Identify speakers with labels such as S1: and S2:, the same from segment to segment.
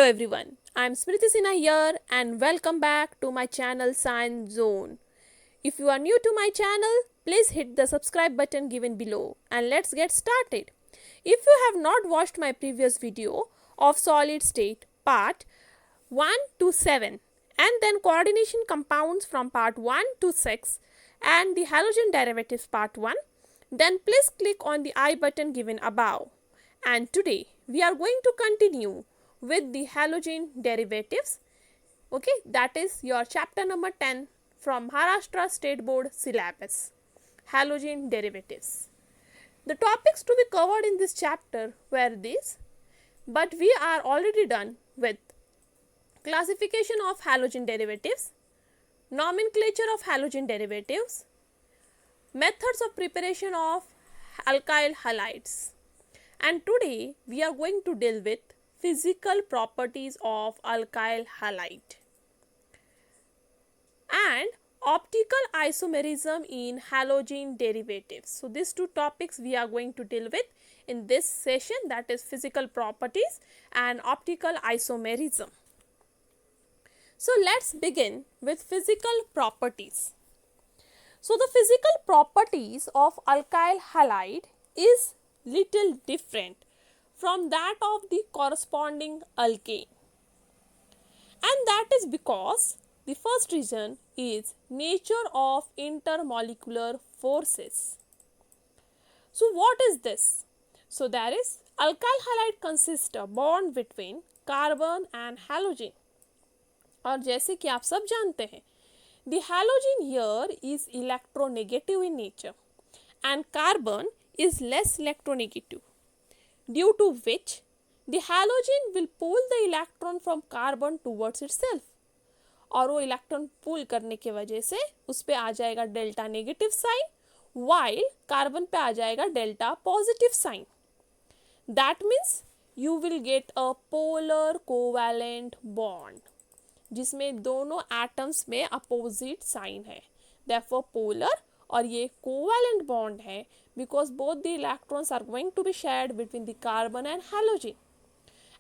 S1: everyone, I am Smriti Sinha here and welcome back to my channel Science Zone. If you are new to my channel, please hit the subscribe button given below and let's get started. If you have not watched my previous video of solid state part 1 to 7 and then coordination compounds from part 1 to 6 and the halogen derivatives part 1, then please click on the I button given above. And today we are going to continue with the halogen derivatives. Okay, that is your chapter number 10 from Maharashtra State Board syllabus, halogen derivatives. The topics to be covered in this chapter were these, but we are already done with classification of halogen derivatives, nomenclature of halogen derivatives, methods of preparation of alkyl halides. And today we are going to deal with physical properties of alkyl halide and optical isomerism in halogen derivatives. So these two topics we are going to deal with in this session, that is physical properties and optical isomerism. So let's begin with physical properties. So the physical properties of alkyl halide is little different from that of the corresponding alkane, and that is because the first reason is nature of intermolecular forces. So what is this? So there is alkyl halide consists of bond between carbon and halogen, और जैसे कि आप सब जानते हैं the halogen here is electronegative in nature and carbon is less electronegative, due to which the halogen will pull the electron from carbon towards itself, और वो electron पुल करने के वजह से उस पे आ जाएगा delta negative sign, while carbon पे आ जाएगा delta positive sign. That means you will get a polar covalent bond जिसमें दोनों एटम्स में अपोजिट साइन है, देयरफॉर पोलर, और ये कोवैलेंट बॉन्ड है because both the electrons are going to be shared between the carbon and halogen,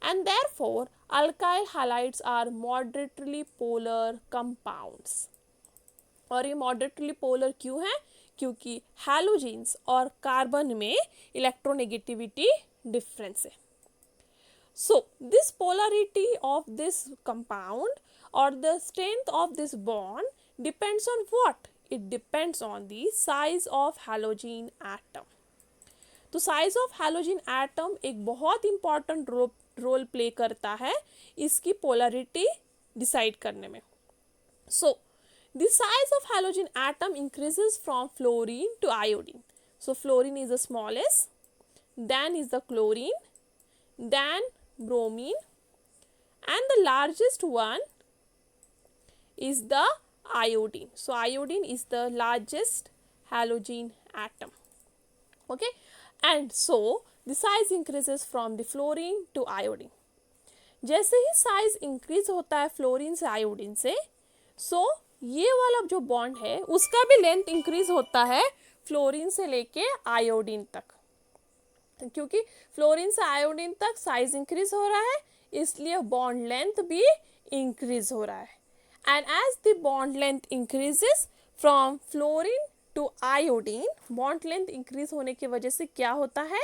S1: and therefore alkyl halides are moderately polar compounds. और ये moderately polar क्यों है? क्योंकि halogens और carbon में electronegativity difference है. So this polarity of this compound or the strength of this bond depends on what? It depends on the size of halogen atom. तो size of halogen atom एक बहुत important role play करता है इसकी polarity decide करने में. So the size of halogen atom increases from fluorine to iodine. So fluorine is the smallest, then is the chlorine, then bromine, and the largest one is the iodine. So iodine is the largest halogen atom. Okay, and so the size increases from the fluorine to iodine. जैसे ही size increase होता है fluorine से iodine से, so ये वाला जो bond है उसका भी लेंथ इंक्रीज होता है फ्लोरीन से लेके आयोडीन तक, क्योंकि फ्लोरीन से आयोडीन तक साइज इंक्रीज हो रहा है इसलिए बॉन्ड लेंथ भी इंक्रीज हो रहा है. And as the bond length increases from fluorine to iodine, bond length increase होने की वजह से क्या होता है?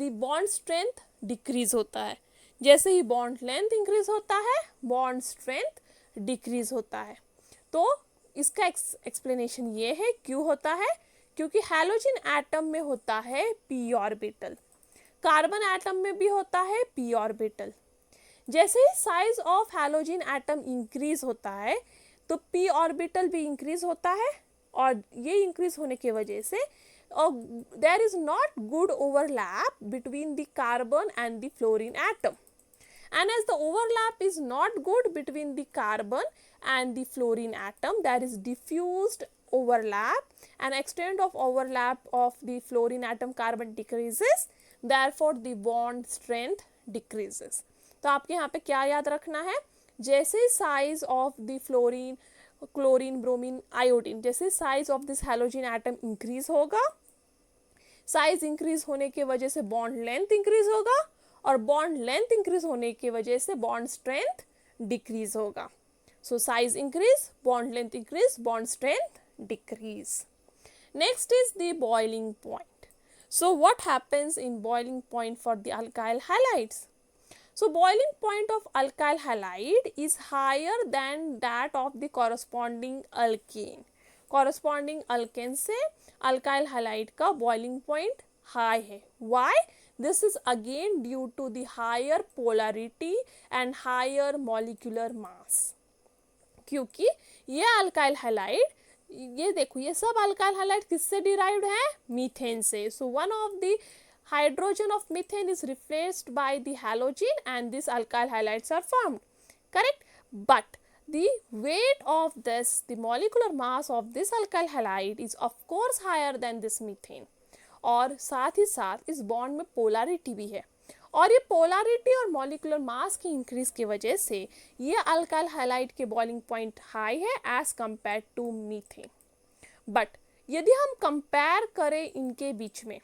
S1: The bond strength decrease होता है. जैसे ही bond length increase होता है, bond strength decrease होता है. तो इसका explanation ये है क्यों होता है? क्योंकि halogen atom में होता है p orbital, carbon atom में भी होता है p orbital. जैसे ही size of halogen atom increase होता है तो पी ऑर्बिटल भी इंक्रीज होता है, और ये इंक्रीज होने की वजह से there is not good overlap between the carbon and the fluorine atom, and as the overlap is not good between the carbon and the fluorine atom, there is diffused overlap and extent of overlap of the fluorine atom carbon decreases, therefore the bond strength decreases. तो आपके यहाँ पे क्या याद रखना है? जैसे size of the fluorine, chlorine, bromine, iodine, जैसे size of this halogen atom increase होगा, साइज इंक्रीज होने की वजह से बॉन्ड लेंथ इंक्रीज होगा, और बॉन्ड लेंथ इंक्रीज होने की वजह से बॉन्ड स्ट्रेंथ डिक्रीज होगा. So size increase, bond length increase, bond strength decrease. Next is the boiling point. So what happens in boiling point for the alkyl halides? So boiling point of alkyl halide is higher than that of the corresponding alkane. Corresponding alkane से alkyl halide का boiling point high है. Why? This is again due to the higher polarity and higher molecular mass. क्योंकि ये alkyl halide, ये देखो ये सब alkyl halide किससे डिराइव्ड है? मीथेन से. So one of the hydrogen of methane is replaced by the halogen and this alkyl halides are formed. Correct. But the weight of this, the molecular mass of this alkyl halide is of course higher than this methane. और साथ ही साथ इस bond में polarity भी है, और ये polarity और मॉलिक्यूलर मास की इंक्रीज की वजह से ये अल्काइल हैलाइड के बॉइलिंग पॉइंट हाई है as compare to methane. But यदि हम कंपेयर करें इनके बीच में,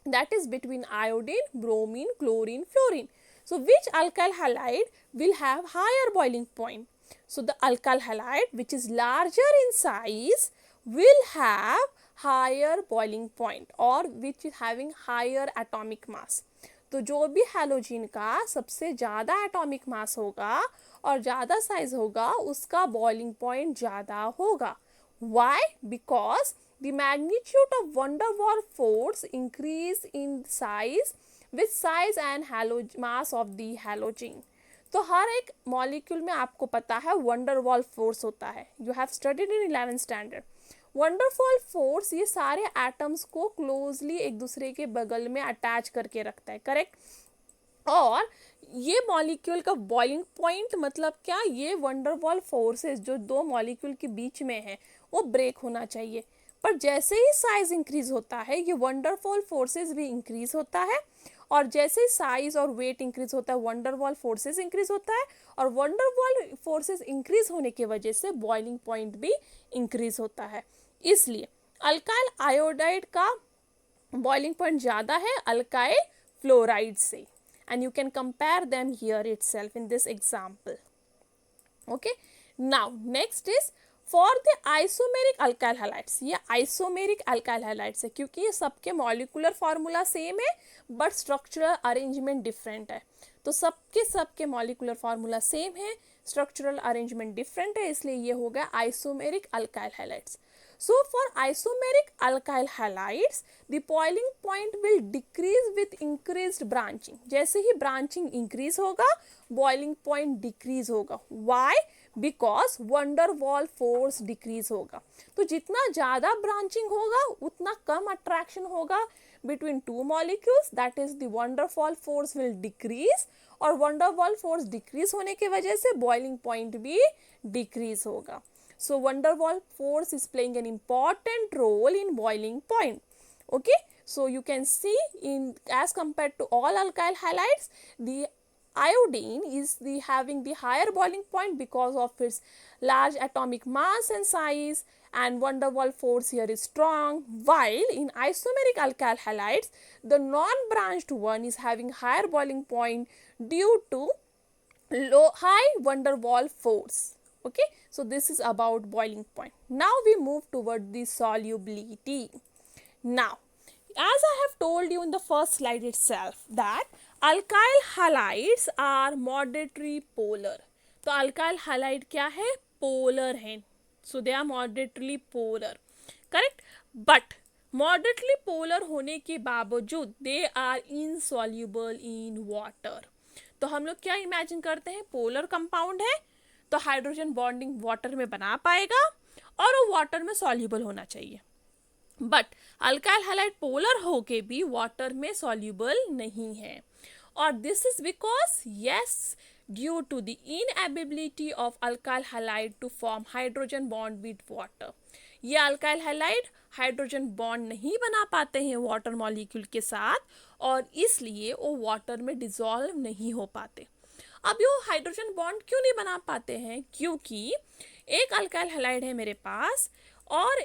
S1: that is between iodine, bromine, chlorine, fluorine, so which alkyl halide will have higher boiling point? So the alkyl halide which is larger in size will have higher boiling point or which is having higher atomic mass. तो जो भी halogen का सबसे ज़्यादा atomic mass होगा और ज़्यादा size होगा उसका बॉइलिंग पॉइंट ज़्यादा होगा. Why? Because the magnitude of van der Waals force increase in size with size and mass of the halogen. तो हर एक मॉलिक्यूल में आपको पता है वन डर वाल फोर्स होता है. You have studied in 11th standard. One डर वाल फोर्स ये सारे एटम्स को क्लोजली एक दूसरे के बगल में अटैच करके रखता है. करेक्ट. और ये मॉलिक्यूल का बॉइलिंग पॉइंट मतलब क्या? ये वन डर वाल फोर्सेस जो दो मॉलिक्यूल के बीच में है वो ब्रेक होना चाहिए. पर जैसे ही साइज इंक्रीज होता है ये वन डर वाल फोर्सेस भी इंक्रीज होता है, और जैसे साइज और वेट इंक्रीज होता है वन डर वाल फोर्सेस इंक्रीज होता है, और वन डर वाल फोर्सेस इंक्रीज होने की वजह से बॉइलिंग पॉइंट भी इंक्रीज होता है. इसलिए अल्काइल आयोडाइड का बॉइलिंग पॉइंट ज़्यादा है अल्काइल फ्लोराइड से, and you can compare them here itself in this example. Okay, now next is for the isomeric alkyl halides. ये isomeric alkyl halides है क्योंकि ये सबके मॉलिक्यूलर फार्मूला सेम है बट स्ट्रक्चरल अरेंजमेंट डिफरेंट है. तो सबके मॉलिक्यूलर फार्मूला सेम है, स्ट्रक्चरल अरेंजमेंट डिफरेंट है, इसलिए ये हो गया isomeric alkyl halides. So for isomeric alkyl halides, the boiling point will decrease with increased branching. जैसे ही branching increase होगा, boiling point decrease होगा. Why? Because van der Waals force decrease होगा. तो जितना ज़्यादा branching होगा, उतना कम attraction होगा between two molecules. That is the van der Waals force will decrease, और van der Waals force decrease होने की वजह से boiling point भी decrease होगा. So van der Waals force is playing an important role in boiling point. Okay, so you can see in as compared to all alkyl halides, the iodine is having the higher boiling point because of its large atomic mass and size, and van der Waals force here is strong. While in isomeric alkyl halides, the non-branched one is having higher boiling point due to high van der Waals force. Okay, so this is about boiling point. Now we move toward the solubility. Now, as I have told you in the first slide itself that alkyl halides are moderately polar. तो alkyl halide क्या है? Polar है. So they are moderately polar. Correct? But moderately polar होने के बावजूद they are insoluble in water. तो हम लोग क्या इमेजिन करते हैं? पोलर कंपाउंड है तो हाइड्रोजन बॉन्डिंग वाटर में बना पाएगा और वो वाटर में सॉल्यूबल होना चाहिए. बट अल्काइल हैलाइड पोलर होके भी वाटर में सॉल्यूबल नहीं है, और this is because yes due to the inability of alkyl halide to form hydrogen bond with water. ये अल्काइल हैलाइड हाइड्रोजन बॉन्ड नहीं बना पाते हैं वाटर मॉलिक्यूल के साथ, और इसलिए वो वाटर में डिसॉल्व नहीं हो पाते. अब ये हाइड्रोजन बॉन्ड क्यों नहीं बना पाते हैं? क्योंकि एक अल्काइल हैलाइड है मेरे पास और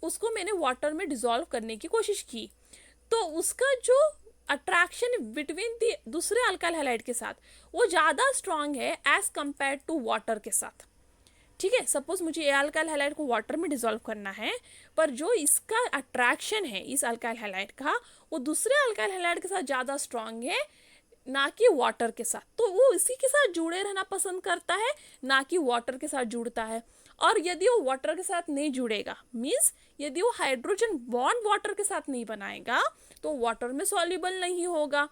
S1: उसको मैंने वाटर में डिसॉल्व करने की कोशिश की, तो उसका जो अट्रैक्शन बिटवीन दी दूसरे अल्काइल हैलाइड के साथ वो ज़्यादा स्ट्रांग है एज कंपेयर टू वाटर के साथ. ठीक है, सपोज मुझे ये अल्काइल हैलाइड को वाटर में डिसॉल्व करना है, पर जो इसका अट्रैक्शन है इस अल्काइल हैलाइड का वो दूसरे अल्काइल हैलाइड के साथ ज़्यादा स्ट्रांग है ना कि वाटर के साथ. तो वो इसी के साथ जुड़े रहना पसंद करता है ना कि वाटर के साथ जुड़ता है. और यदि वो वाटर के साथ नहीं जुड़ेगा, मीन्स यदि वो हाइड्रोजन बॉन्ड वाटर के साथ नहीं बनाएगा तो वाटर में सॉल्युबल नहीं होगा.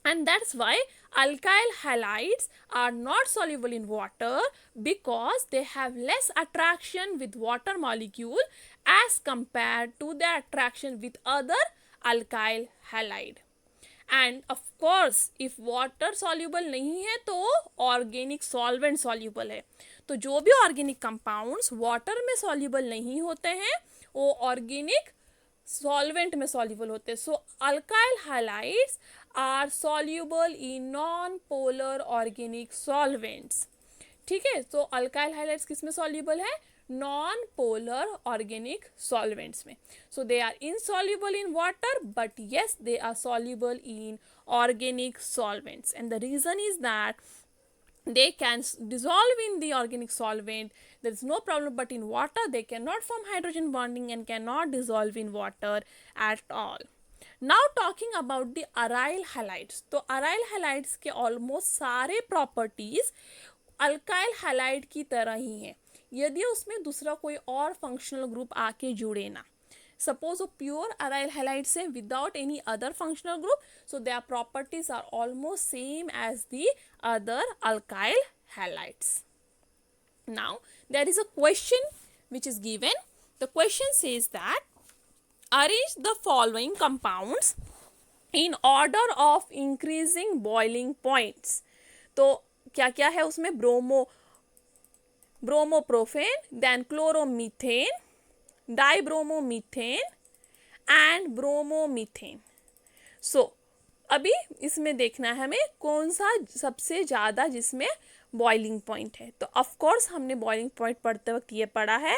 S1: And that's why alkyl halides are not soluble in water because they have less attraction with water molecule as compared to their attraction with other alkyl halide. And of course if water soluble नहीं है तो organic solvent soluble है. तो जो भी organic compounds water में soluble नहीं होते हैं वो organic सॉल्वेंट में सॉल्युबल होते हैं. So alkyl halides are soluble in non polar organic solvents. ठीक है, तो अल्काइल हैलाइड्स किस में सॉल्युबल है? नॉन पोलर ऑर्गेनिक सॉल्वेंट्स में. So they are insoluble in water but yes they are soluble in organic solvents. And the reason is that they can dissolve in the organic solvent, there is no problem, but in water they cannot form hydrogen bonding and cannot dissolve in water at all. Now talking about the aryl halides. तो aryl halides के almost सारे properties alkyl halide की तरह ही हैं यदि उसमें दूसरा कोई और फंक्शनल ग्रुप आके जुड़े ना. Suppose a pure aryl halide say without any other functional group, so their properties are almost same as the other alkyl halides. Now there is a question which is given. The question says that arrange the following compounds in order of increasing boiling points. तो क्या क्या है उसमें? ब्रोमोप्रोफेन, then chlorometane, डाइब्रोमोमीथेन and bromomethane. सो अभी इसमें देखना है हमें कौन सा सबसे ज़्यादा जिसमें बॉइलिंग पॉइंट है. तो ऑफ कोर्स हमने बॉइलिंग पॉइंट पढ़ते वक्त ये पढ़ा है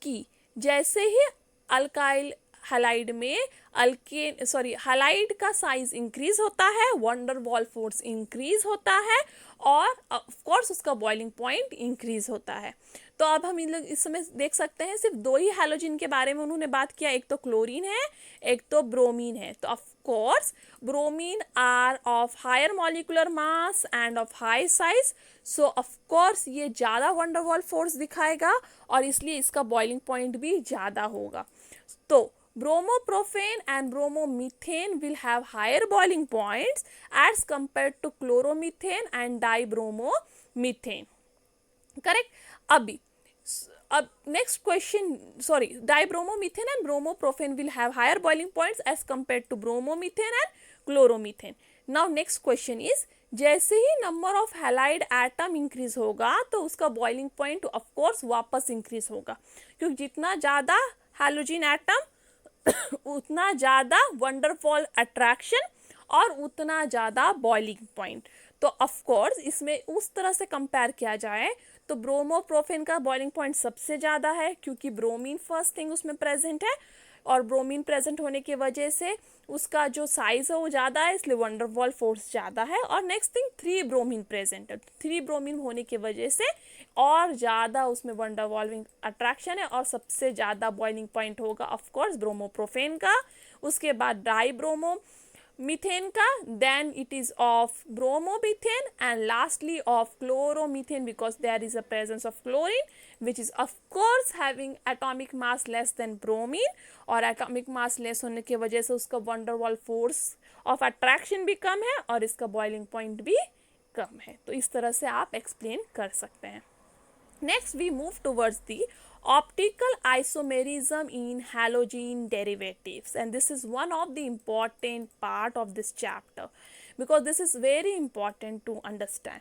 S1: कि जैसे ही अल्काइल हैलाइड में हैलाइड का साइज इंक्रीज होता है, वंडर वॉल फोर्स इंक्रीज होता है और ऑफ कोर्स उसका बॉइलिंग पॉइंट इंक्रीज होता है. तो अब हम इन लोग इस समय देख सकते हैं सिर्फ दो ही हैलोजन के बारे में उन्होंने बात किया, एक तो क्लोरीन है एक तो ब्रोमीन है. तो of course bromine are of higher molecular mass and of high size. So of course ये ज़्यादा वंडर वॉल फोर्स दिखाएगा और इसलिए इसका बॉइलिंग पॉइंट भी ज़्यादा होगा. तो bromopropane and bromomethane will have higher boiling points as compared to chloromethane and dibromomethane. Correct? अब next question, sorry, dibromomethane and bromopropane will have higher boiling points as compared to bromomethane and chloromethane. Now next question is, जैसे ही number of halide atom increase होगा तो उसका boiling point of course वापस increase होगा, क्योंकि जितना ज़्यादा हैलोजन एटम उतना ज़्यादा वंडरफॉल अट्रैक्शन और उतना ज़्यादा बॉइलिंग पॉइंट. तो ऑफ कोर्स इसमें उस तरह से कंपेयर किया जाए तो ब्रोमोप्रोफेन का बॉइलिंग पॉइंट सबसे ज़्यादा है क्योंकि ब्रोमीन फर्स्ट थिंग उसमें प्रेजेंट है और ब्रोमीन प्रेजेंट होने की वजह से उसका जो साइज़ है वो ज़्यादा है, इसलिए वंडरवॉल फोर्स ज़्यादा है. और नेक्स्ट थिंग 3 ब्रोमीन प्रेजेंट है, 3 ब्रोमीन होने की वजह से और ज़्यादा उसमें वंडरवॉल्विंग अट्रैक्शन है और सबसे ज़्यादा बॉइलिंग पॉइंट होगा ऑफ कोर्स ब्रोमोप्रोफेन का. उसके बाद डाइब्रोमोमीथेन का, then it is of bromomethane and lastly of chloromethane because there is a presence of chlorine which is of course having atomic mass less than bromine और atomic mass less होने की वजह से उसका वंडरवॉल फोर्स ऑफ अट्रैक्शन भी कम है और इसका बॉइलिंग पॉइंट भी कम है. तो इस तरह से आप एक्सप्लेन कर सकते हैं. Next we move towards the optical isomerism in halogen derivatives, and this is one of the important part of this chapter because this is very important to understand.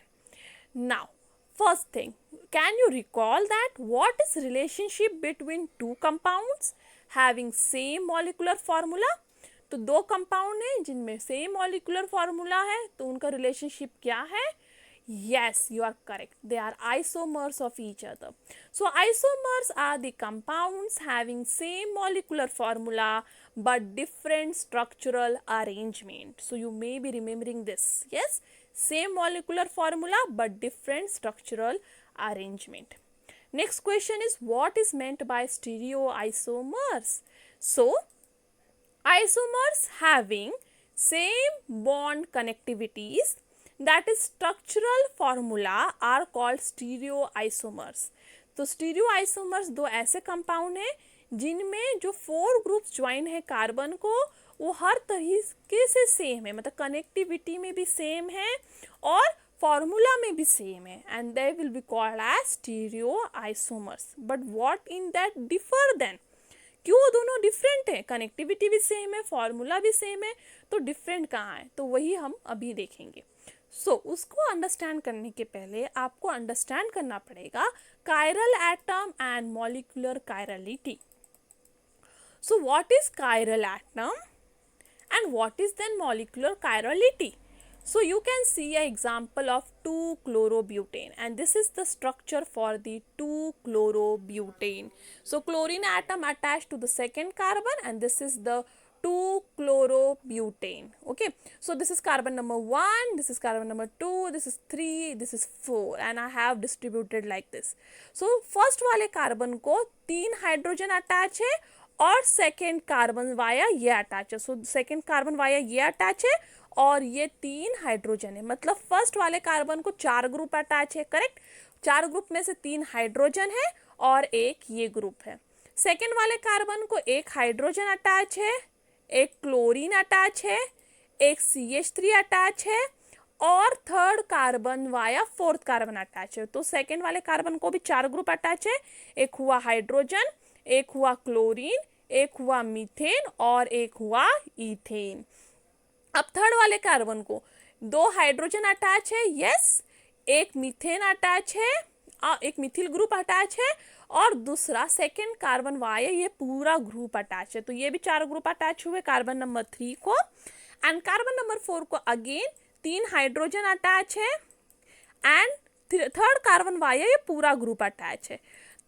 S1: Now first thing, can you recall that what is relationship between two compounds having same molecular formula? तो दो compound हैं जिनमें same molecular formula है, तो उनका relationship क्या है? Yes, you are correct. They are isomers of each other. So isomers are the compounds having same molecular formula but different structural arrangement. So you may be remembering this. Yes, same molecular formula but different structural arrangement. Next question is, what is meant by stereoisomers? So isomers having same bond connectivities, that is structural formula, are called stereoisomers. तो stereoisomers दो ऐसे compound हैं जिनमें जो 4 groups join है carbon को, वो हर तरीके से सेम है, मतलब कनेक्टिविटी में भी सेम है और फॉर्मूला में भी सेम है, and they will be called as stereoisomers. But what in that differ then? क्यों दोनों डिफरेंट है? कनेक्टिविटी भी सेम है, फॉर्मूला भी सेम है, तो डिफरेंट कहाँ है? तो वही हम अभी देखेंगे. उसको अंडरस्टैंड करने के पहले आपको अंडरस्टैंड करना पड़ेगा chiral atom and molecular chirality. So what is chiral atom and what is then molecular chirality? So you can see an example of 2-chlorobutane, and this is the structure for the 2-chlorobutane. So chlorine atom attached to the second carbon, and this is the 2-chlorobutane. Okay, so this is carbon number 1, this is carbon number 2, this is 3, this is 4, and I have distributed like this. So first वाले carbon को 3 hydrogen attach है और second carbon via ये attach है. So second carbon via ये attach है और ये 3 हाइड्रोजन है, मतलब फर्स्ट वाले कार्बन को 4 ग्रुप अटैच है. करेक्ट, 4 ग्रुप में से 3 हाइड्रोजन है और एक ये ग्रुप है. सेकेंड वाले कार्बन को 1 हाइड्रोजन अटैच है, एक क्लोरीन अटैच है, एक CH3 अटैच है और third carbon via fourth carbon attach है. तो सेकेंड वाले कार्बन को भी 4 ग्रुप अटैच है, एक हुआ हाइड्रोजन, एक हुआ क्लोरीन, एक हुआ मीथेन और एक हुआ इथेन. अब थर्ड वाले कार्बन को 2 हाइड्रोजन अटैच है, यस, एक मीथेन अटैच है, एक मिथिल ग्रुप अटैच है और दूसरा सेकेंड कार्बन वाया ये पूरा ग्रुप अटैच है. तो ये भी 4 ग्रुप अटैच हुए कार्बन नंबर 3 को, एंड कार्बन नंबर 4 को अगेन 3 हाइड्रोजन अटैच है एंड थर्ड कार्बन वाया ये पूरा ग्रुप अटैच है.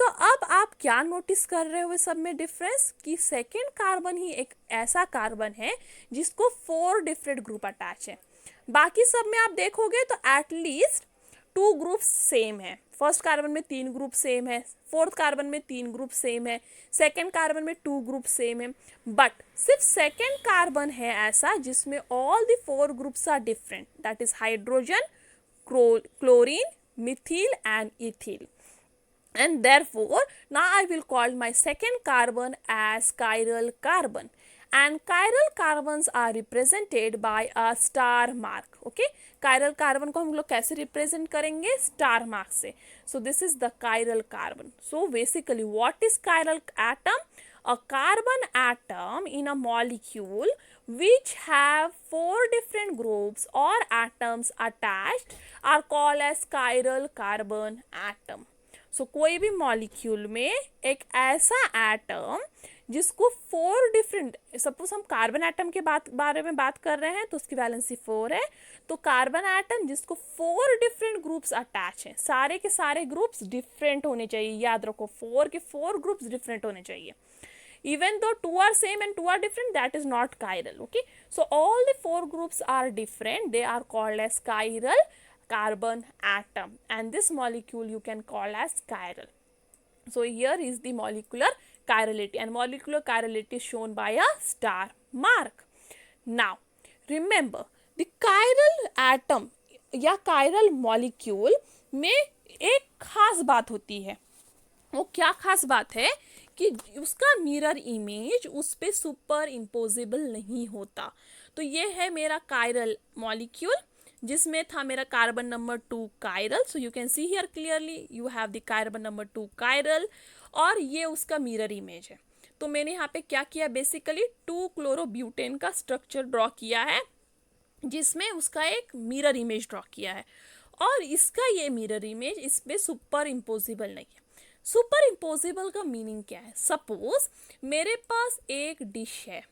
S1: तो अब आप क्या नोटिस कर रहे हो सब में डिफरेंस, कि सेकेंड कार्बन ही एक ऐसा कार्बन है जिसको 4 डिफरेंट ग्रुप अटैच है. बाकी सब में आप देखोगे तो एटलीस्ट 2 ग्रुप सेम है. फर्स्ट कार्बन में 3 ग्रुप सेम है, फोर्थ कार्बन में 3 ग्रुप सेम है, सेकेंड कार्बन में 2 ग्रुप सेम है, बट सिर्फ सेकेंड कार्बन है ऐसा जिसमें all the 4 groups are different, that is hydrogen, chlorine, methyl and ethyl. And therefore now I will call my second carbon as chiral carbon, and chiral carbons are represented by a star mark. Okay, chiral carbon को हम लोग कैसे represent करेंगे? Star mark से. So this is the chiral carbon. So basically what is chiral atom? A carbon atom in a molecule which have 4 different groups or atoms attached are called as chiral carbon atom. सो कोई भी molecule में एक ऐसा atom जिसको 4 different, suppose हम carbon atom के बारे में बात कर रहे हैं तो उसकी वैलेंसी 4 है, तो कार्बन एटम जिसको 4 डिफरेंट ग्रुप्स अटैच हैं, सारे के सारे ग्रुप्स डिफरेंट होने चाहिए. याद रखो 4 के 4 ग्रुप्स डिफरेंट होने चाहिए. Even though 2 are same and 2 are different, that is not chiral. Okay, so all the 4 groups are different, they are called as chiral carbon atom, and this molecule you can call as chiral. So here is the molecular chirality, and molecular chirality is shown by a star mark. Now remember, the chiral atom या chiral molecule में एक खास बात होती है. वो क्या खास बात है कि उसका मिरर इमेज उस पे सुपर इम्पोजिबल नहीं होता. तो ये है मेरा chiral molecule जिसमें था मेरा carbon number 2 chiral. So you can see here clearly you have the carbon number 2 chiral और ये उसका मिरर इमेज है. तो मैंने यहाँ पे क्या किया, बेसिकली 2-chlorobutane का स्ट्रक्चर ड्रॉ किया है जिसमें उसका एक मिरर इमेज ड्रॉ किया है, और इसका ये मिरर इमेज इस पर सुपर इम्पोजिबल नहीं है. सुपर इम्पोजिबल का मीनिंग क्या है? सपोज मेरे पास एक डिश है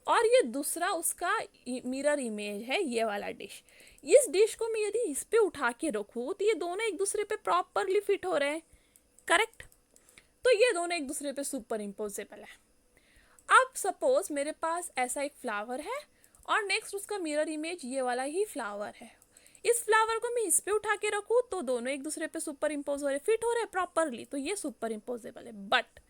S1: और ये दूसरा उसका मिरर इमेज है ये वाला डिश. इस डिश को मैं यदि इस पे उठा के रखूँ तो ये दोनों एक दूसरे पे प्रॉपरली फिट हो रहे हैं. करेक्ट, तो ये दोनों एक दूसरे पे सुपर इम्पोजेबल है. अब सपोज मेरे पास ऐसा एक फ्लावर है और नेक्स्ट उसका मिरर इमेज ये वाला ही फ्लावर है। इस फ्लावर को मैं इस पे उठा के रखूँ तो दोनों एक दूसरे पे सुपर इम्पोज हो रहे, फिट हो रहे प्रॉपरली, तो ये सुपर इम्पोजेबल है। But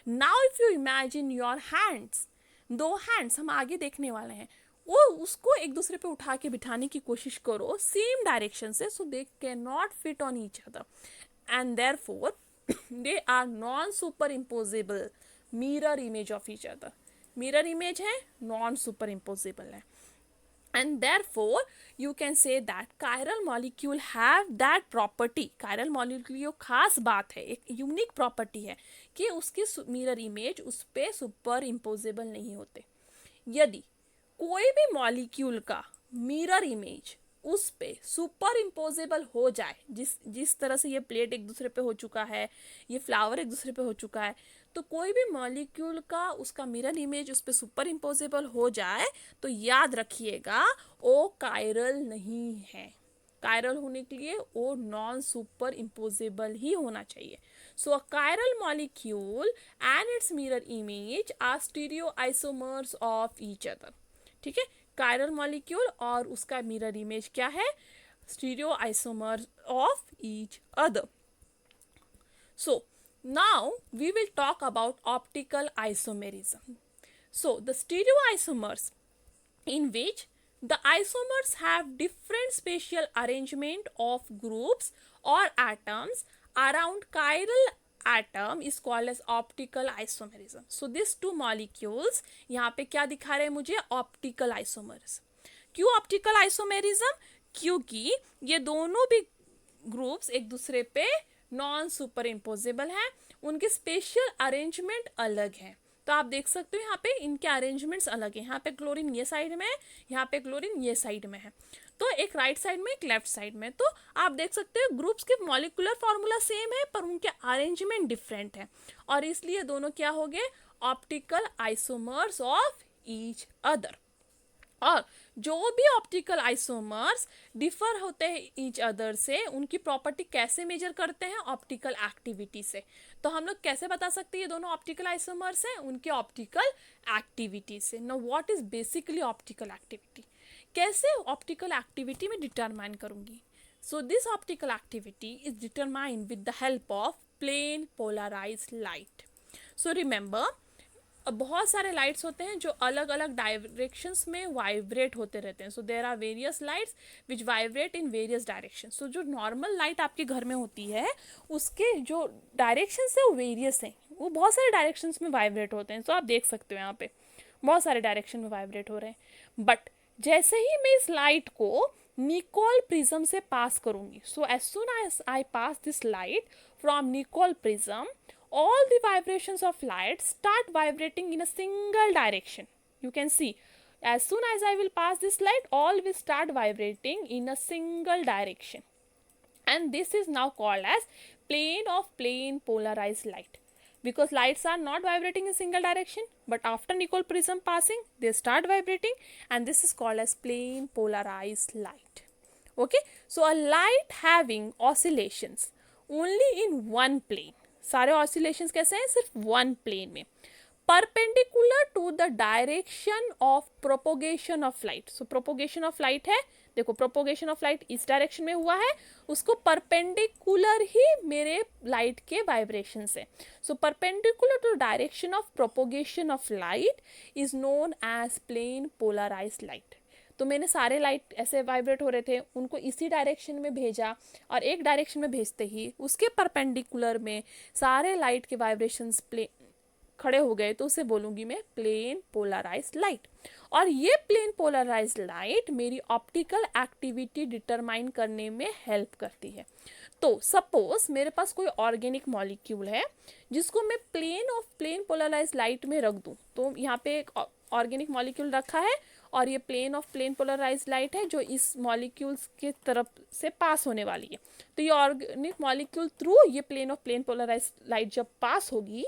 S1: now if you imagine your hands, दो हैंड्स हम आगे देखने वाले हैं, वो उसको एक दूसरे पे उठा के बिठाने की कोशिश करो सेम डायरेक्शन से, so they can not fit on each other and therefore they are non superimposable mirror image of each other. Mirror image है, नॉन सुपर इम्पोजेबल है, and therefore you can say that chiral molecule have that property। chiral molecule यो खास बात है, एक unique property है कि उसके mirror image उस पे सुपर इम्पोजेबल नहीं होते। यदि कोई भी मॉलिक्यूल का मिरर इमेज उस पे सुपर इम्पोजेबल हो जाए, जिस तरह से ये प्लेट एक दूसरे पे हो चुका है, ये फ्लावर एक दूसरे पे हो चुका है, तो कोई भी मॉलिक्यूल का उसका मिरर इमेज उस पे सुपर इम्पोजेबल हो जाए तो याद रखिएगा वो कायरल नहीं है। कायरल होने के लिए वो नॉन सुपर इम्पोजेबल ही होना चाहिए। So a chiral molecule and its mirror image are stereoisomers of each other. ठीक है, कायरल मॉलिक्यूल और उसका मिरर इमेज क्या है? Stereo isomers of each other. So now we will talk about optical isomerism. So the stereoisomers, in which the isomers have different spatial arrangement of groups or atoms around chiral atom, is called as optical isomerism. So these two molecules यहाँ पे क्या दिखा रहे हैं मुझे? optical isomers. क्यों optical isomerism? क्योंकि ये दोनों भी ग्रुप्स एक दूसरे पे नॉन सुपर इम्पोजेबल है, उनके स्पेशल अरेंजमेंट अलग है। तो आप देख सकते हो यहाँ पे इनके अरेंजमेंट्स अलग है। यहाँ पे क्लोरीन ये साइड में है, यहाँ पे क्लोरीन ये साइड में है, तो एक राइट साइड में एक लेफ्ट साइड में। तो आप देख सकते हो ग्रुप्स के मॉलिक्यूलर फॉर्मूला सेम है पर उनके अरेंजमेंट डिफरेंट है, और इसलिए दोनों क्या हो गए? Optical isomers of each other. और जो भी ऑप्टिकल आइसोमर्स डिफर होते हैं ईच अदर से, उनकी प्रॉपर्टी कैसे मेजर करते हैं? ऑप्टिकल एक्टिविटी से। तो हम लोग कैसे बता सकते हैं ये दोनों ऑप्टिकल आइसोमर्स हैं? उनके ऑप्टिकल एक्टिविटी से। Now what is basically optical activity? कैसे ऑप्टिकल एक्टिविटी में डिटरमाइन करूंगी? So this optical activity is determined with the help of plane polarised light. So remember, बहुत सारे लाइट्स होते हैं जो अलग अलग डायरेक्शंस में वाइब्रेट होते रहते हैं। So there are various lights which vibrate in various direction. सो जो नॉर्मल लाइट आपके घर में होती है उसके जो डायरेक्शंस है वो वेरियस हैं, वो बहुत सारे डायरेक्शंस में वाइब्रेट होते हैं। सो आप देख सकते हो यहाँ पे बहुत सारे डायरेक्शन में वाइब्रेट हो रहे हैं। बट जैसे ही मैं इस लाइट को निकोल प्रिज्म से पास करूँगी, so as soon as I pass this light from Nicol prism, all the vibrations of light start vibrating in a single direction. You can see, as soon as I will pass this light, all will start vibrating in a single direction. And this is now called as plane of plane polarized light. Because lights are not vibrating in single direction, but after Nicol prism passing, they start vibrating, and this is called as plane polarized light. Okay, so a light having oscillations only in one plane, सारे oscillations कैसे हैं? सिर्फ one plane में, perpendicular to the direction of propagation of light. So propagation of light है, देखो propagation of light इस direction में हुआ है, उसको परपेंडिकुलर ही मेरे लाइट के वाइब्रेशंस है। So perpendicular to direction of propagation of light is known as plane polarised light. तो मैंने सारे लाइट ऐसे वाइब्रेट हो रहे थे, उनको इसी डायरेक्शन में भेजा, और एक डायरेक्शन में भेजते ही उसके परपेंडिकुलर में सारे लाइट के वाइब्रेशंस खड़े हो गए, तो उसे बोलूँगी मैं प्लेन पोलराइज्ड लाइट। और ये प्लेन पोलराइज्ड लाइट मेरी ऑप्टिकल एक्टिविटी डिटरमाइन करने में हेल्प करती है। तो सपोज मेरे पास कोई ऑर्गेनिक मॉलिक्यूल है जिसको मैं प्लेन पोलराइज्ड लाइट में रख दूँ, तो यहाँ पे एक ऑर्गेनिक मॉलिक्यूल रखा है और ये plane of plane polarised light है जो इस मॉलिक्यूल्स के तरफ से पास होने वाली है। तो ये ऑर्गेनिक मॉलिक्यूल थ्रू ये plane of plane polarised light जब पास होगी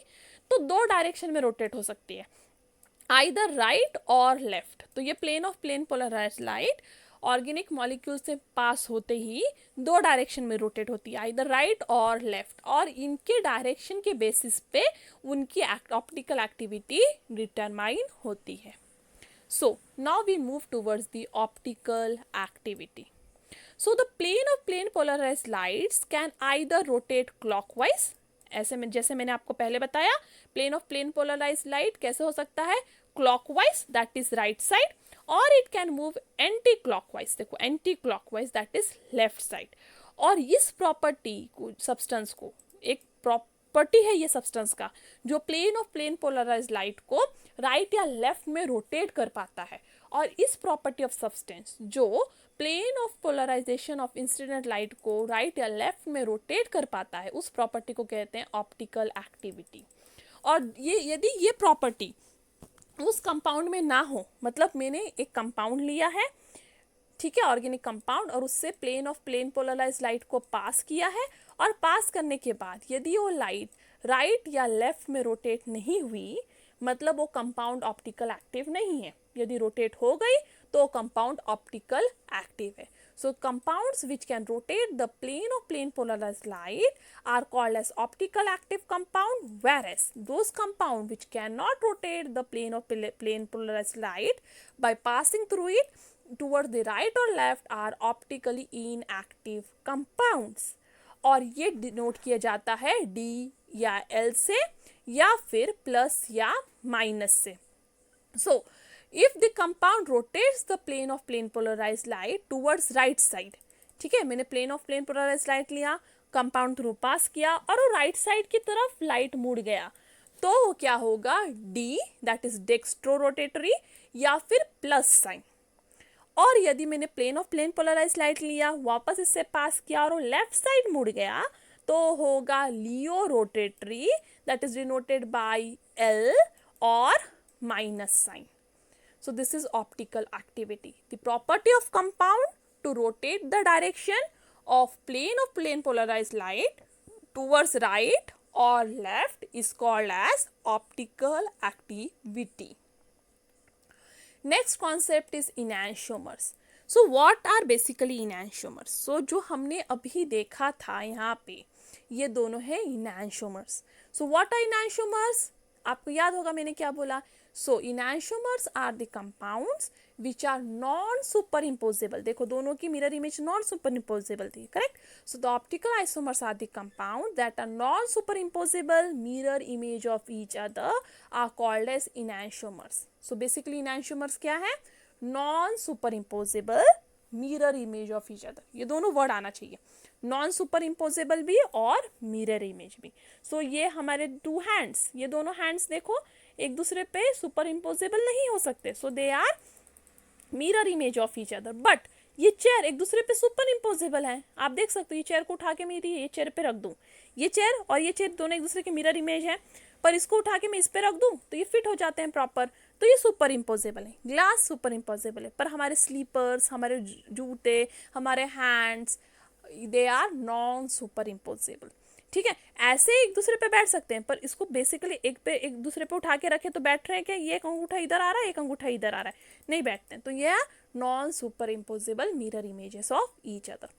S1: तो दो डायरेक्शन में रोटेट हो सकती है, आइदर राइट और लेफ्ट। तो ये plane of plane polarised light organic molecule से पास होते ही दो डायरेक्शन में रोटेट होती है, इधर राइट और लेफ्ट, और इनके डायरेक्शन के बेसिस पे उनकी ऑप्टिकल एक्टिविटी डिटरमाइन होती है. So now we move towards the optical activity. So the plane polarized lights can either rotate clockwise, ऐसे में जैसे मैंने आपको पहले बताया plane polarized light कैसे हो सकता है, clockwise that is right side, और it can move anti clockwise, देखो anti clockwise that is left side. और इस प्रॉपर्टी को, सब्सटेंस को, एक प्रॉपर्टी है ये सब्सटेंस का जो प्लेन पोलराइज लाइट को राइट या लेफ्ट में रोटेट कर पाता है. और इस प्रॉपर्टी ऑफ सब्सटेंस जो plane of polarisation of incident light को राइट या लेफ्ट में रोटेट कर पाता है, उस प्रॉपर्टी को कहते हैं ऑप्टिकल एक्टिविटी. और ये यदि ये प्रॉपर्टी उस कंपाउंड में ना हो, मतलब मैंने एक कंपाउंड लिया है, ठीक है, ऑर्गेनिक कंपाउंड, और उससे प्लेन पोलराइज लाइट को पास किया है, और पास करने के बाद यदि वो लाइट राइट या लेफ्ट में रोटेट नहीं हुई, मतलब वो कंपाउंड ऑप्टिकल एक्टिव नहीं है. यदि रोटेट हो गई तो कंपाउंड ऑप्टिकल एक्टिव है. So compounds which can rotate the plane polarized light are called as optical active compound, whereas those compound which cannot rotate the plane polarized light by passing through it towards the right or left are optically inactive compounds. और ये denote किया जाता है D या L से या फिर plus या माइनस से. So if the compound rotates the plane polarized light towards right side, ठीक है, मैंने plane polarized light लिया, कंपाउंड थ्रू पास किया और वो राइट साइड की तरफ लाइट मुड़ गया, तो क्या होगा, D that is dextro rotatory या फिर प्लस साइन. और यदि मैंने प्लेन पोलराइज लाइट लिया, वापस इससे पास किया और वो लेफ्ट साइड मुड़ गया, तो होगा levorotatory that is denoted by L और minus sign. So this is optical activity. The property of compound to rotate the direction of plane polarized light towards right or left is called as optical activity. Next concept is enantiomers. So what are basically enantiomers? So जो हमने अभी देखा था यहाँ पे, ये दोनों है enantiomers. So what are enantiomers? आपको याद होगा मैंने क्या बोला. So enantiomers are the compounds which are non-superimposable. देखो दोनों की mirror image non-superimposable थी, correct? So the optical isomers are the compounds that are non-superimposable mirror image of each other are called as enantiomers. So basically enantiomers क्या है, non-superimposable mirror image of each other. ये दोनों word आना चाहिए, non super imposable भी और mirror image भी. सो ये हमारे टू हैंड्स, ये दोनों हैंड्स देखो एक दूसरे पे सुपर इम्पोजेबल नहीं हो सकते, so they are mirror image of each other. But ये चेयर एक दूसरे पे सुपर इम्पोजेबल है. आप देख सकते हो ये चेयर को उठा के मेरी ये चेयर पे रख दूं, ये चेयर और ये चेयर दोनों एक दूसरे के मिरर इमेज है, पर इसको उठा के मैं इस पे रख दूं तो ये फिट हो जाते हैं प्रॉपर, तो ये सुपर इम्पोजेबल है. ग्लास सुपर इम्पोजेबल है, पर हमारे स्लीपर्स, हमारे जूते, हमारे hands, they are non superimposable. ठीक है, ऐसे एक दूसरे पे बैठ सकते हैं, पर इसको बेसिकली एक दूसरे पे उठा के रखे तो बैठ रहे हैं क्या, ये एक अंगूठा इधर आ रहा है, एक अंगूठा इधर आ रहा है, नहीं बैठते हैं. तो ये non superimposable mirror images of each other.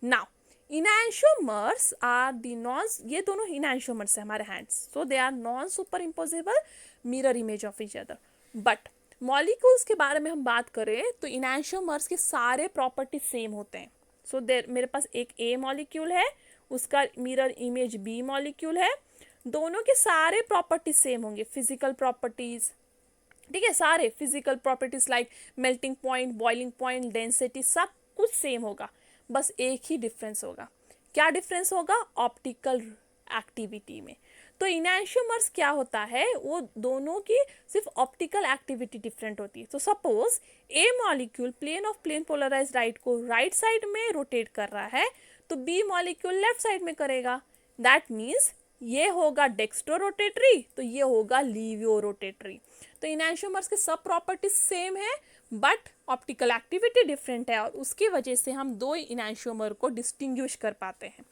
S1: Now enantiomers are the non, ये दोनों इनैंशियोमर्स है हमारे hands, so they are non superimposable mirror image of each other. But molecules के बारे में हम बात करें तो इनैंशियोमर्स के सारे प्रॉपर्टी सेम होते हैं. सो देयर मेरे पास एक A मॉलिक्यूल है, उसका मिरर इमेज B मॉलिक्यूल है, दोनों के सारे प्रॉपर्टीज सेम होंगे, फिजिकल प्रॉपर्टीज, ठीक है, सारे physical properties like melting point, boiling point, density, सब कुछ सेम होगा, बस एक ही डिफरेंस होगा. क्या डिफरेंस होगा, ऑप्टिकल एक्टिविटी में. तो इनैंशियोमर्स क्या होता है, वो दोनों की सिर्फ ऑप्टिकल एक्टिविटी डिफरेंट होती है. तो suppose A molecule plane polarised light को राइट साइड में रोटेट कर रहा है, तो B मॉलिक्यूल लेफ्ट साइड में करेगा. दैट मीन्स ये होगा डेक्स्ट्रो रोटेटरी, तो ये होगा लीवियो रोटेटरी. तो इनैंशियोमर्स के सब प्रॉपर्टीज सेम है, बट ऑप्टिकल एक्टिविटी डिफरेंट है, और उसकी वजह से हम दो इनैंशियोमर को डिस्टिंग्विश कर पाते हैं.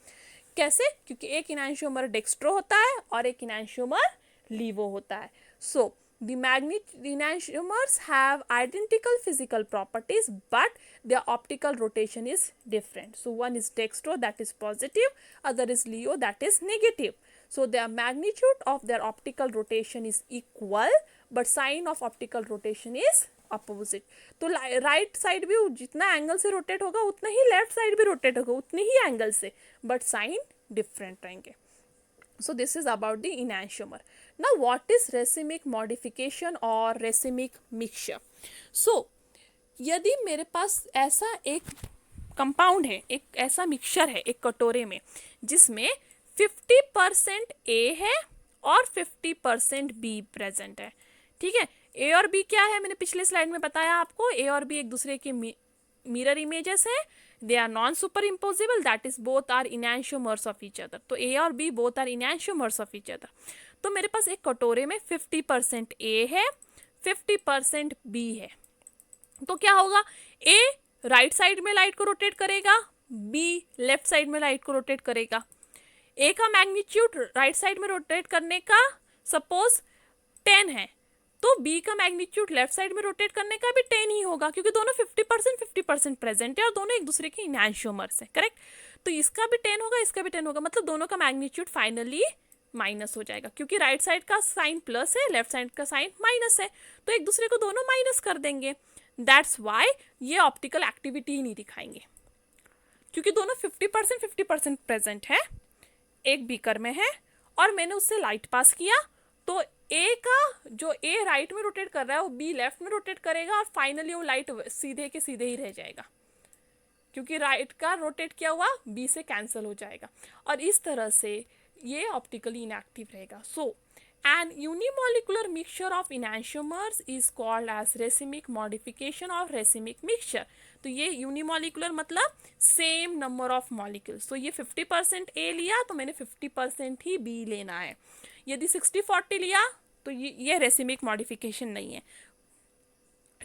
S1: कैसे, क्योंकि एक इनैंशियोमर डेक्स्ट्रो होता है और एक इनैंशियोमर लीवो होता है. सो enantiomers have identical physical properties, but their optical rotation is different. So one is dextro, that is positive, other is leo, that is negative. So their magnitude of their optical rotation is equal, but sign of optical rotation is opposite. तो right side भी जितना angle से rotate होगा उतना ही left side भी rotate होगा उतनी ही angle से, बट साइन डिफरेंट रहेंगे. So this is about the enantiomer. Now what is racemic modification or racemic mixture? So यदि मेरे पास ऐसा एक कंपाउंड है, एक ऐसा मिक्सचर है एक कटोरे में जिसमें 50% A है और 50% B प्रेजेंट है, ठीक है. ए और बी क्या है, मैंने पिछले स्लाइड में बताया आपको. ए और बी एक दूसरे के मिरर इमेजेस है. They are non superimposable, that is both are enantiomers of each other. तो ए और B both are enantiomers of each other. तो मेरे पास एक कटोरे में 50% ए है, 50% बी है. तो क्या होगा, ए राइट साइड में लाइट को रोटेट करेगा, बी लेफ्ट साइड में लाइट को रोटेट करेगा. ए का मैग्नीट्यूड राइट साइड में रोटेट करने का सपोज 10 है, तो बी का मैग्नीट्यूड लेफ्ट साइड में रोटेट करने का भी 10 ही होगा, क्योंकि दोनों 50% प्रेजेंट है और दोनों एक दूसरे के इनैंशियोमर्स है, करेक्ट. तो इसका भी 10 होगा, इसका भी 10 होगा, मतलब दोनों का मैग्नीट्यूड फाइनली माइनस हो जाएगा, क्योंकि राइट साइड का साइन प्लस है, लेफ्ट साइड का साइन माइनस है, तो एक दूसरे को दोनों माइनस कर देंगे. दैट्स वाई ये ऑप्टिकल एक्टिविटी ही नहीं दिखाएंगे, क्योंकि दोनों 50% प्रेजेंट है, एक बीकर में है और मैंने उससे लाइट पास किया. तो ए का जो ए राइट में रोटेट कर रहा है वो बी लेफ्ट में रोटेट करेगा और फाइनली वो लाइट सीधे के सीधे ही रह जाएगा, क्योंकि राइट का रोटेट किया हुआ बी से कैंसिल हो जाएगा. और इस तरह से ये ऑप्टिकली इनएक्टिव रहेगा. So an unimolecular mixture of enantiomers is called as racemic modification of racemic mixture. तो ये यूनिमोलिकुलर मतलब सेम नंबर ऑफ मॉलिक्यूल्स. तो ये 50% ए लिया तो मैंने 50% ही बी लेना है. यदि 60-40 लिया तो ये रेसिमिक मॉडिफिकेशन नहीं है,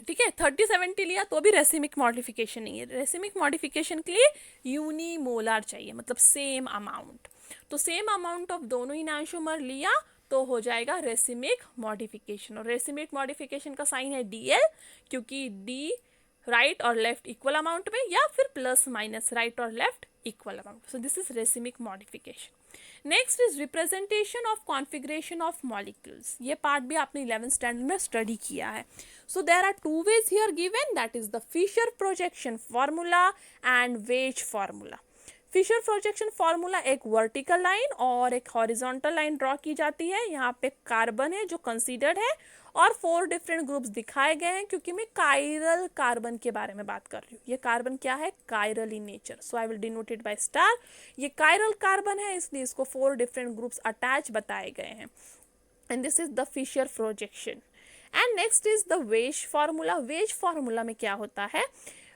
S1: ठीक है. 30-70 लिया तो भी रेसिमिक मॉडिफिकेशन नहीं है. रेसिमिक मॉडिफिकेशन के लिए यूनिमोलर चाहिए, मतलब सेम अमाउंट. तो सेम अमाउंट ऑफ दोनों इनैंशियोमर लिया तो हो जाएगा रेसिमिक मॉडिफिकेशन. और रेसिमिक मॉडिफिकेशन का साइन है DL, क्योंकि डी राइट और लेफ्ट इक्वल अमाउंट में, या फिर प्लस माइनस राइट और left equal amount. So this is racemic modification. Next is representation of configuration of molecules. ये पार्ट भी आपने 11th स्टैंडर्ड में स्टडी किया है. So there are 2 ways here given, that is the Fischer projection formula and wedge formula. Fischer projection formula एक vertical line और एक horizontal line draw की जाती है. यहाँ पे कार्बन है जो कंसीडर्ड है और 4 डिफरेंट ग्रुप्स दिखाए गए हैं, क्योंकि मैं कायरल कार्बन के बारे में बात कर रही हूँ. ये कार्बन क्या है, chiral in nature, so I will denote it by star. ये कायरल कार्बन है, इसलिए इसको 4 डिफरेंट ग्रुप्स अटैच बताए गए हैं. And this is the Fischer projection. And next is the wedge formula. Wedge formula में क्या होता है,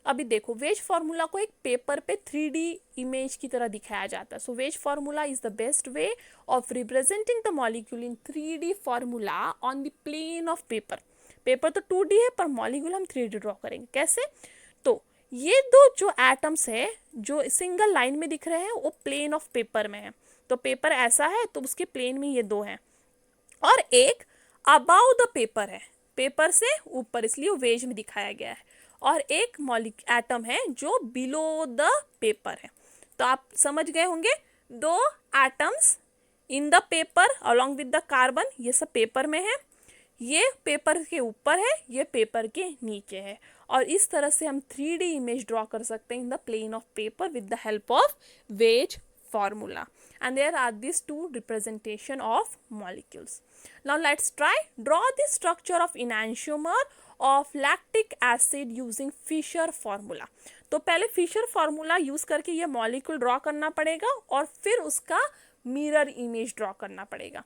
S1: अभी देखो, वेज फार्मूला को एक पेपर पे 3D इमेज की तरह दिखाया जाता है. So wedge formula is the best way of representing the molecule in 3D formula on the plane of paper. Paper तो 2D है पर मॉलिक्यूल हम 3D ड्रॉ करेंगे. कैसे, तो ये दो जो एटम्स है जो सिंगल लाइन में दिख रहे हैं वो प्लेन ऑफ पेपर में है. तो पेपर ऐसा है तो उसके प्लेन में ये दो हैं, और एक अबाउ द पेपर है, पेपर से ऊपर, इसलिए वो वेज में दिखाया गया है. और एक एटम है जो बिलो द पेपर है. तो आप समझ गए होंगे, 2 atoms in the paper along with the carbon, ये सब पेपर में है, ये पेपर के ऊपर है, ये पेपर के नीचे है. और इस तरह से हम 3D इमेज ड्रॉ कर सकते हैं in the plane of paper with the help of wedge formula. And there are these 2 representation of molecules. Now let's try draw the structure of enantiomer of lactic acid using Fisher formula. तो पहले Fisher formula use करके ये molecule draw करना पड़ेगा और फिर उसका mirror image draw करना पड़ेगा.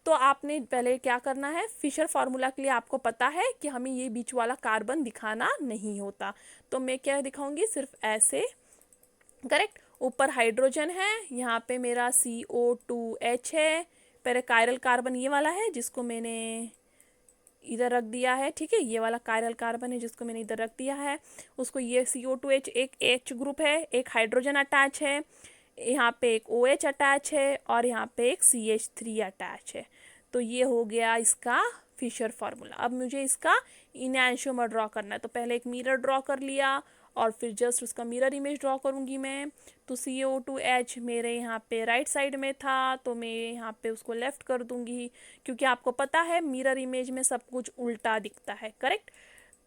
S1: तो आपने पहले क्या करना है, फिशर फार्मूला के लिए आपको पता है कि हमें ये बीच वाला कार्बन दिखाना नहीं होता. तो मैं क्या दिखाऊंगी, सिर्फ ऐसे, करेक्ट. ऊपर हाइड्रोजन है, यहाँ पे मेरा CO2H है, पहले कायरल कार्बन ये वाला है जिसको मैंने इधर रख दिया है, ठीक है. ये वाला कायरल कार्बन है जिसको मैंने इधर रख दिया है. उसको ये CO2H एक H ग्रुप है, एक हाइड्रोजन अटैच है, यहाँ पे एक OH अटैच है और यहाँ पे एक CH3 अटैच है. तो ये हो गया इसका फिशर फार्मूला। अब मुझे इसका इनैंशियोमर ड्रॉ करना है, तो पहले एक मिरर ड्रॉ कर लिया और फिर जस्ट उसका मिरर इमेज ड्रॉ करूँगी मैं। तो CO2H मेरे यहाँ पे राइट साइड में था, तो मैं यहाँ पे उसको लेफ्ट कर दूँगी, क्योंकि आपको पता है मिरर इमेज में सब कुछ उल्टा दिखता है, करेक्ट।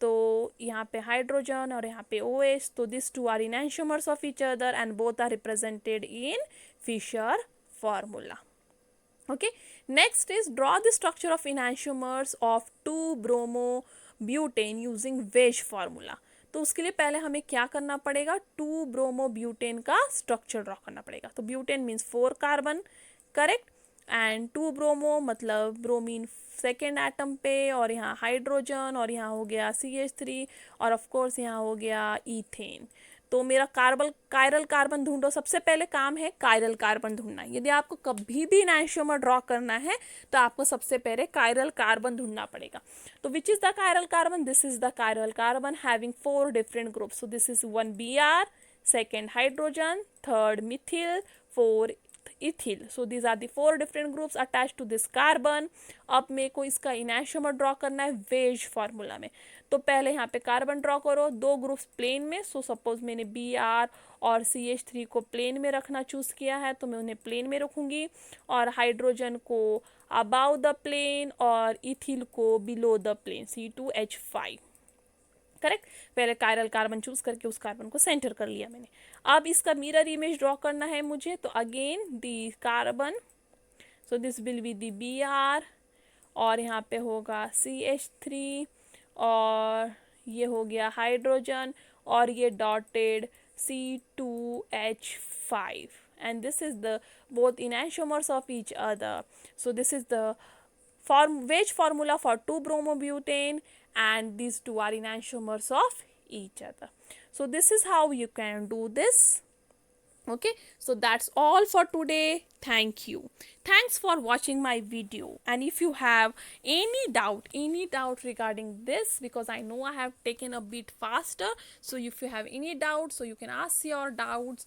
S1: तो यहाँ पे हाइड्रोजन और यहाँ पे OH, तो this two are enantiomers of each other and both are represented in Fischer formula. Okay, next is draw the structure of enantiomers of 2-bromobutane using Wesch formula. तो उसके लिए पहले हमें क्या करना पड़ेगा, 2-bromobutane का स्ट्रक्चर ड्रॉ करना पड़ेगा। तो butane means 4 carbon, correct, and 2-bromo मतलब ब्रोमीन सेकेंड एटम पे, और यहाँ हाइड्रोजन, और यहाँ हो गया CH3, और ऑफ कोर्स यहाँ हो गया ईथेन। तो मेरा कायरल कार्बन ढूंढो। सबसे पहले काम है कायरल कार्बन ढूंढना। यदि आपको कभी भी एनैंशियोमर ड्रॉ करना है तो आपको सबसे पहले कायरल कार्बन ढूंढना पड़ेगा। तो which is the chiral carbon? This is the chiral carbon having 4 different groups. So this is 1 Br, second hydrogen, third methyl, 4 ethyl. So these are the 4 different groups attached to this carbon. अब मेरे को इसका इनैंशियोमर draw करना है veg formula में। तो पहले यहाँ पे कार्बन ड्रॉ करो, 2 ग्रुप्स प्लेन में। सो सपोज मैंने Br और CH3 को प्लेन में रखना चूज़ किया है, तो मैं उन्हें प्लेन में रखूँगी, और हाइड्रोजन को अबाउ द प्लेन और इथिल को below the plane, C2H5, correct. पहले कायरल कार्बन चूज करके उस कार्बन को सेंटर कर लिया मैंने। अब इसका मिरर इमेज ड्रॉ करना है मुझे, तो again the carbon, so this will be the Br, और यहाँ पे होगा CH3, और ये हो गया हाइड्रोजन, और ये dotted C2H5, and this is the both enantiomers of each other. So this is the Wesch formula for 2-bromobutane, and these two are enantiomers of each other. So this is how you can do this. Okay, so that's all for today. Thank you. Thanks for watching my video, and if you have any doubt regarding this, because I know I have taken a bit faster, so if you have any doubt, so you can ask your doubts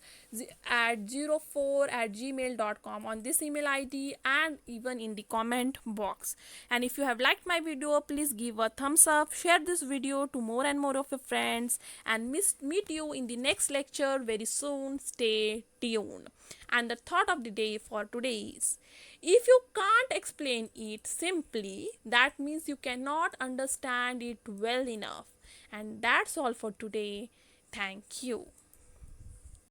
S1: at 04@gmail.com on this email ID, and even in the comment box. And if you have liked my video, please give a thumbs up, share this video to more and more of your friends, and meet you in the next lecture very soon. Stay tuned. And the thought of the day for today is, if you can't explain it simply, that means you cannot understand it well enough. And that's all for today. Thank you.